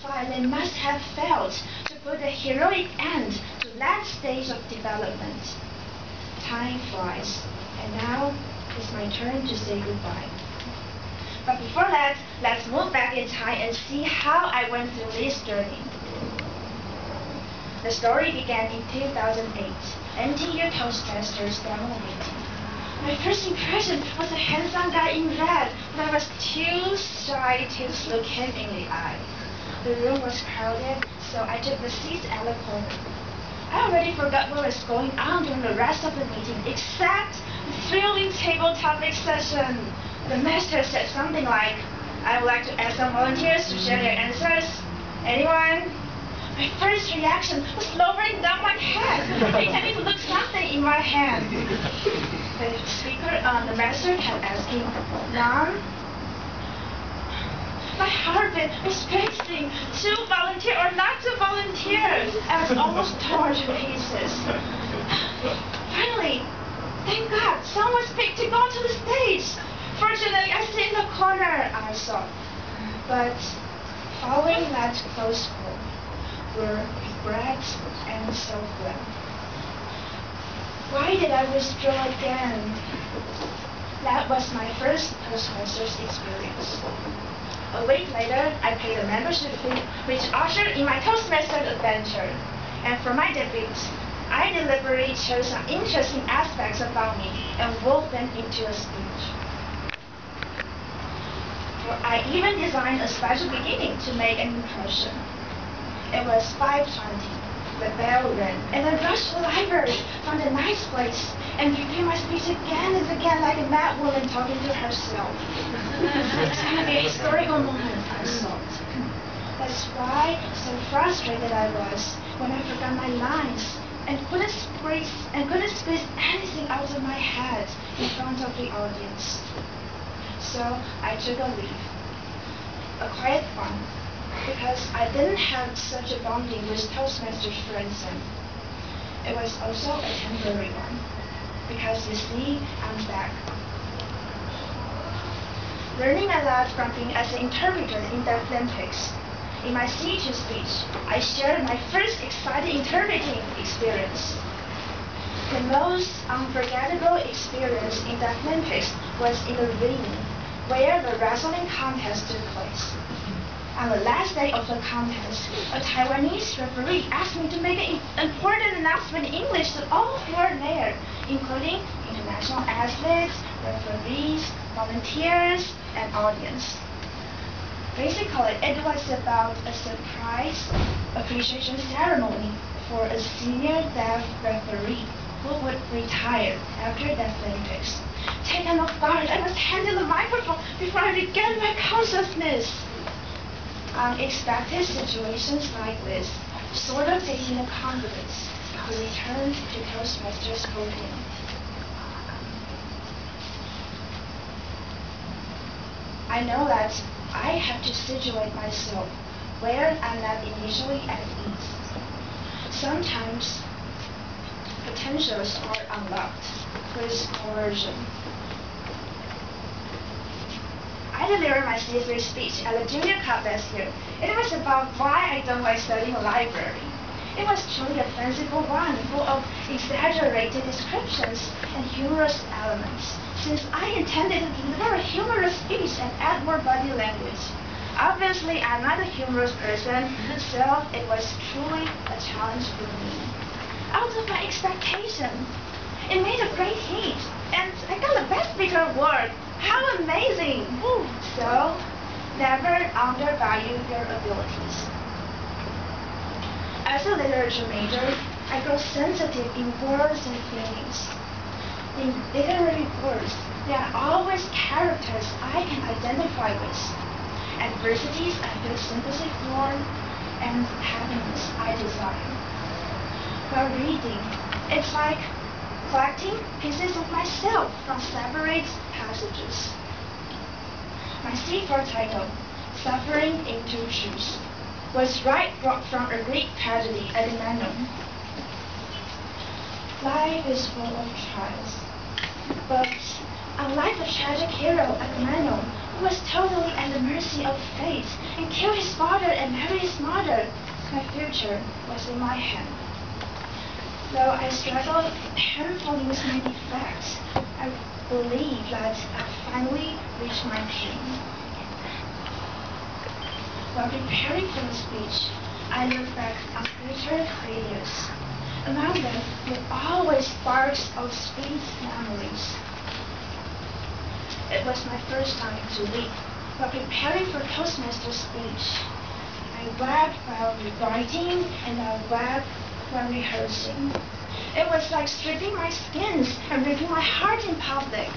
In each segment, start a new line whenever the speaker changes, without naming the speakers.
sacrifice they must have felt to put a heroic end to that stage of development. Time flies, and now it's my turn to say goodbye. But before that, let's move back in time and see how I went through this journey. The story began in 2008, NTU Toastmasters demo meeting. My first impression was a handsome guy in red, but I was too shy to look him in the eye. The room was crowded, so I took the seat at the corner. I already forgot what was going on during the rest of the meeting, except the thrilling table topic session. The master said something like, "I would like to ask some volunteers to share their answers. Anyone?" My first reaction was lowering down my head, pretending to look something in my hand. The master kept asking, "None?" My heartbeat was racing. To volunteer or not to volunteer? I was almost torn to pieces. Finally, thank God, someone picked to go to the stage. Fortunately, I sit in the corner, I thought. But following that close call were regret and self-blame. Why did I withdraw again? That was my first Toastmasters experience. A week later, I paid a membership fee, which ushered in my Toastmasters adventure. And for my debut, I deliberately chose some interesting aspects about me and wove them into a speech. I even designed a special beginning to make an impression. It was 5:20. The bell rang, and I rushed to the library, found a nice place, and prepared my speech again and again like a mad woman talking to herself. It's going to be a historical moment, I thought. That's why so frustrated I was when I forgot my lines and couldn't squeeze anything out of my head in front of the audience. So I took a leave, a quiet one, because I didn't have such a bonding with Toastmasters friends then. It was also a temporary one, because you see, I'm back. Learning a lot from being as an interpreter in the Olympics. In my C10 speech, I shared my first exciting interpreting experience. The most unforgettable experience in the Olympics was in the ring, where the wrestling contest took place. On the last day of the contest, a Taiwanese referee asked me to make an important announcement in English to all who were there, including international athletes, referees, volunteers, and audience. Basically, it was about a surprise appreciation ceremony for a senior deaf referee who would retire after the Olympics. Taken off guard, I was handed the microphone before I regained my consciousness. Unexpected situations like this sort of gave me the confidence to return to Toastmasters podium. I know that I have to situate myself where I'm not initially at ease. Sometimes potentials are unlocked with coercion. I delivered my C3 speech at the junior club last year. It was about why I don't like studying a library. It was truly a fanciful one, full of exaggerated descriptions and humorous elements, since I intended to deliver a humorous speech and add more body language. Obviously, I'm not a humorous person, so it was truly a challenge for me. Out of my expectation, it made a great hit, and I got the Best Speaker award. How amazing! So, never undervalue your abilities. As a literature major, I grow sensitive in words and feelings. In literary words, there are always characters I can identify with, adversities I feel sympathy for, and happiness I desire. While reading, it's like collecting pieces of myself from separate passages. My C4 title, Suffering in Two Shoes, was brought from a Greek tragedy, Agamemnon. Life is full of trials, but unlike the tragic hero Agamemnon, who was totally at the mercy of fate and killed his father and married his mother. My future was in my hand. Though I struggled painfully with my defects, I believe that I finally reached my dream. While preparing for the speech, I looked back on future failures. Among them were always sparks of sweet memories. It was my first time to lead. While preparing for Toastmaster's speech, I wept while writing and I wept when rehearsing. It was like stripping my skins and ripping my heart in public.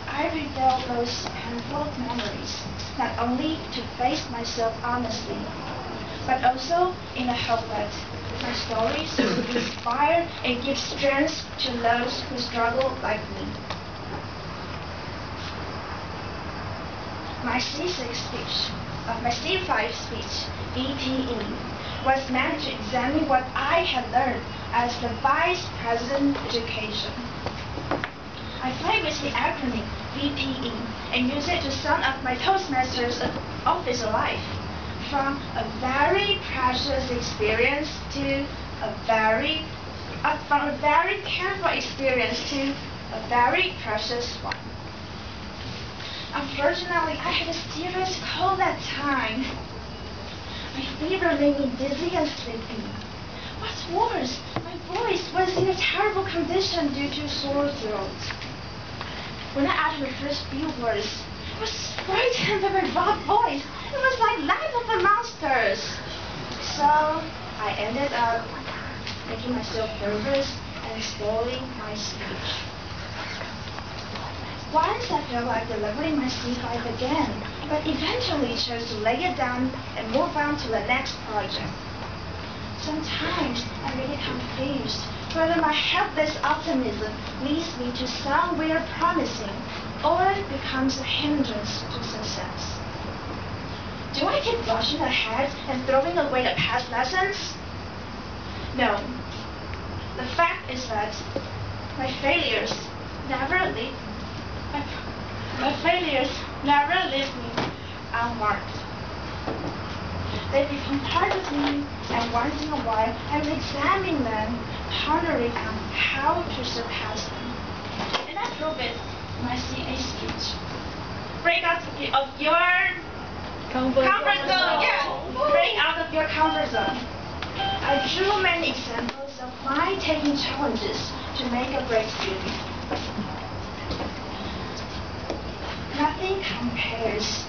I revealed those painful memories, not only to face myself honestly, but also in the hope that my stories would inspire and give strength to those who struggle like me. My C6 speech, my C5 speech, VPE, was meant to examine what I had learned as the Vice President of Education. I played with the acronym VPE and used it to sum up my Toastmasters office life, from a very precious experience to from a very painful experience to a very precious one. Unfortunately, I had a serious cold that time. My fever made me dizzy and sleepy. What's worse, my voice was in a terrible condition due to sore throat. When I uttered the first few words, I was frightened by my rough voice. It was like Life of the Monsters. So I ended up making myself nervous and spoiling my speech. Once I felt like delivering my C5 again, but eventually chose to lay it down and move on to the next project. Sometimes I'm really confused whether my helpless optimism leads me to somewhere promising or becomes a hindrance to success. Do I keep rushing ahead and throwing away the past lessons? No. The fact is that my failures never leave me unmarked. They become part of me, and once in a while I will examine them, pondering on how to surpass them. And I prove it in my CA speech. Break out of your comfort zone. Yeah, break out of your comfort zone. I drew many examples of my taking challenges to make a breakthrough. Nothing compares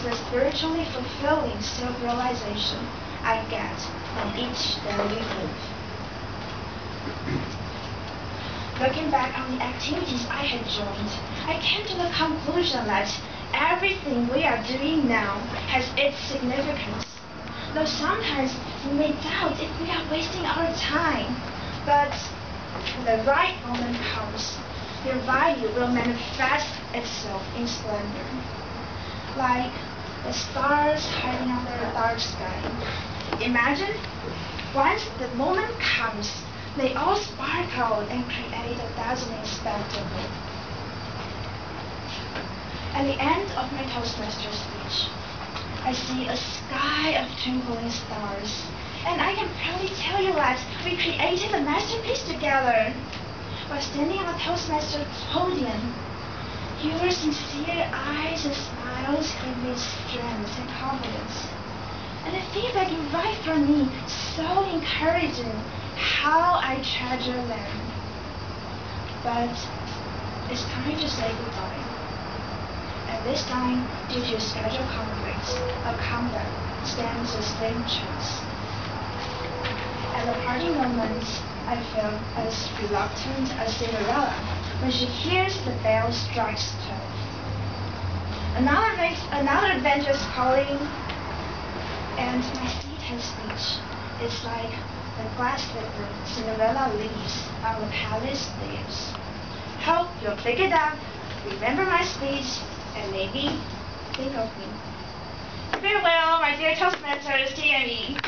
the spiritually fulfilling self-realization I get from each daily move. Looking back on the activities I had joined, I came to the conclusion that everything we are doing now has its significance. Though sometimes we may doubt if we are wasting our time, but when the right moment comes, their value will manifest itself in splendor, like the stars hiding under a dark sky. Imagine, once the moment comes, they all sparkle and create a dazzling spectacle. At the end of my Toastmaster speech, I see a sky of twinkling stars, and I can proudly tell you that we created a masterpiece together. While standing on the Toastmaster podium, your sincere eyes and smiles give me strength and confidence. And the feedback you write from me is so encouraging, how I treasure them. But it's time to say goodbye. And this time, due to schedule conflicts, a comeback stands a slim chance. At the parting moments, I feel as reluctant as Cinderella when she hears the bell strikes 12. Another adventure is calling, and my C10 speech is like the glass slipper Cinderella leaves on the palace stairs. Hope you'll pick it up, remember my speech, and maybe think of me. Farewell, my dear Toastmasters, TME.